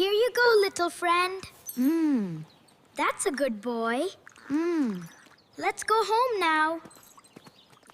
Here you go, little friend. That's a good boy. Let's go home now.